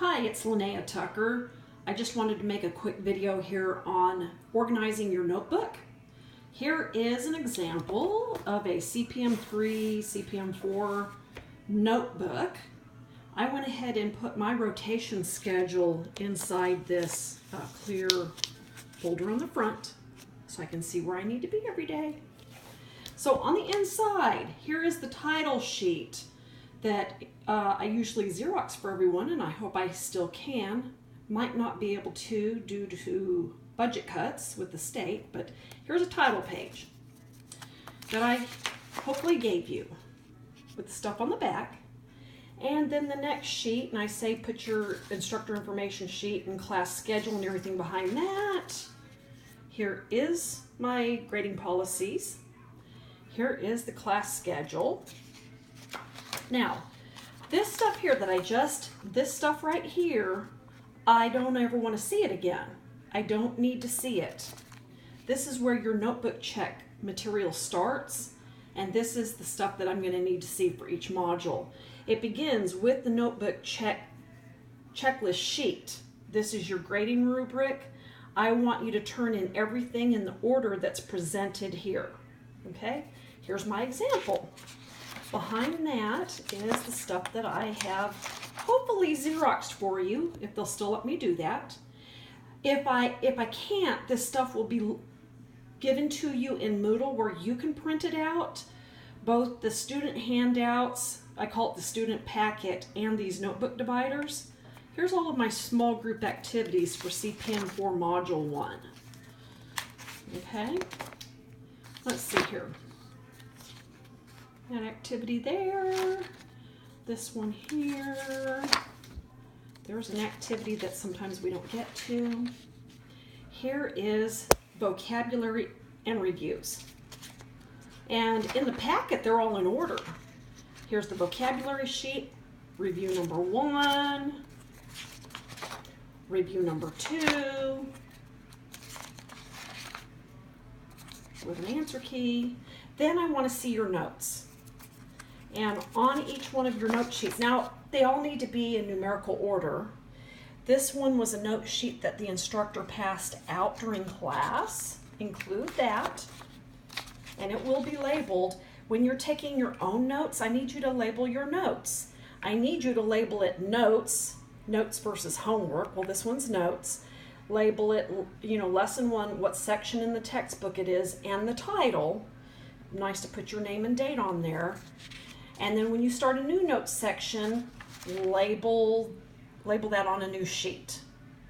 Hi, it's Linnea Tucker. I just wanted to make a quick video here on organizing your notebook. Here is an example of a CPM 3, CPM 4 notebook. I went ahead and put my rotation schedule inside this clear folder on the front so I can see where I need to be every day. So on the inside, here is the title sheet that I usually Xerox for everyone, and I hope I still can. Might not be able to due to budget cuts with the state, but here's a title page that I hopefully gave you with the stuff on the back. And then the next sheet, and I say put your instructor information sheet and class schedule and everything behind that. Here is my grading policies. Here is the class schedule. Now, this stuff here this stuff right here, I don't ever want to see it again. I don't need to see it. This is where your notebook check material starts, and this is the stuff that I'm going to need to see for each module. It begins with the notebook checklist sheet. This is your grading rubric. I want you to turn in everything in the order that's presented here. Okay? Here's my example. Behind that is the stuff that I have hopefully Xeroxed for you, if they'll still let me do that. If I can't, this stuff will be given to you in Moodle where you can print it out. Both the student handouts, I call it the student packet, and these notebook dividers. Here's all of my small group activities for CPM 4 Module 1. Okay, let's see here. That activity there, this one here. There's an activity that sometimes we don't get to. Here is vocabulary and reviews. And in the packet, they're all in order. Here's the vocabulary sheet, review number 1, review number 2, with an answer key. Then I want to see your notes. And on each one of your note sheets, now they all need to be in numerical order. This one was a note sheet that the instructor passed out during class. Include that. And it will be labeled. When you're taking your own notes, I need you to label your notes. I need you to label it notes, notes versus homework. Well, this one's notes. Label it, lesson 1, what section in the textbook it is, and the title. Nice to put your name and date on there. And then when you start a new notes section, label that on a new sheet.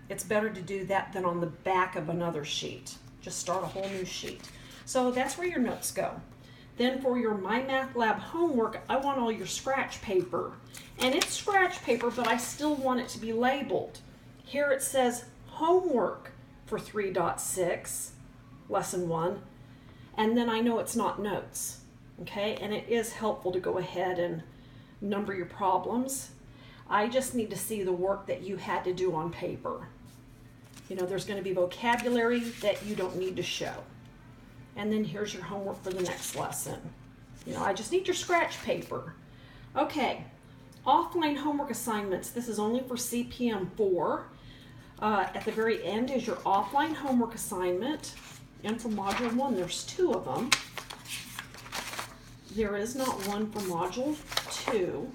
It's better to do that than on the back of another sheet. Just start a whole new sheet. So that's where your notes go. Then for your MyMathLab homework, I want all your scratch paper. And it's scratch paper, but I still want it to be labeled. Here it says homework for 3.6, lesson 1. And then I know it's not notes. Okay, and it is helpful to go ahead and number your problems. I just need to see the work that you had to do on paper. There's going to be vocabulary that you don't need to show. And then here's your homework for the next lesson. I just need your scratch paper. Okay, offline homework assignments. This is only for CPM 4. At the very end is your offline homework assignment. And for Module 1, there's 2 of them. There is not one for Module 2.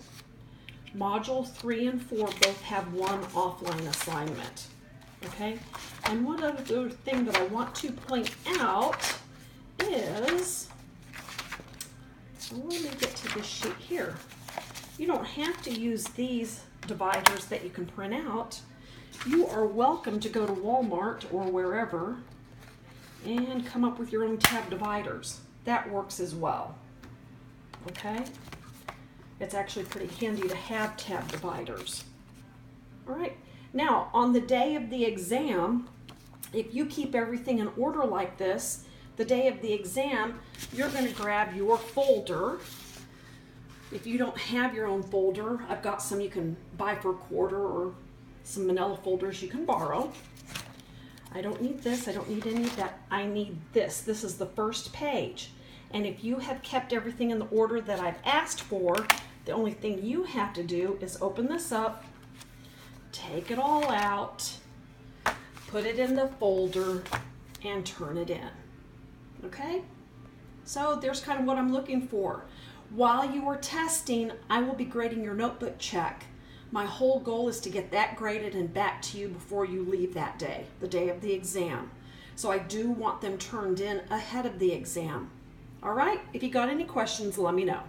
Module 3 and 4 both have one offline assignment. Okay? And one other thing that I want to point out is, let me get to this sheet here. You don't have to use these dividers that you can print out. You are welcome to go to Walmart or wherever and come up with your own tab dividers. That works as well. Okay? It's actually pretty handy to have tab dividers. All right. Now, on the day of the exam, if you keep everything in order like this, the day of the exam, you're going to grab your folder. If you don't have your own folder, I've got some you can buy for $1 or some manila folders you can borrow. I don't need this. I don't need any of that. I need this. This is the first page. And if you have kept everything in the order that I've asked for, the only thing you have to do is open this up, take it all out, put it in the folder, and turn it in. Okay? So there's kind of what I'm looking for. While you are testing, I will be grading your notebook check. My whole goal is to get that graded and back to you before you leave that day, the day of the exam. So I do want them turned in ahead of the exam. All right? If you got any questions, let me know.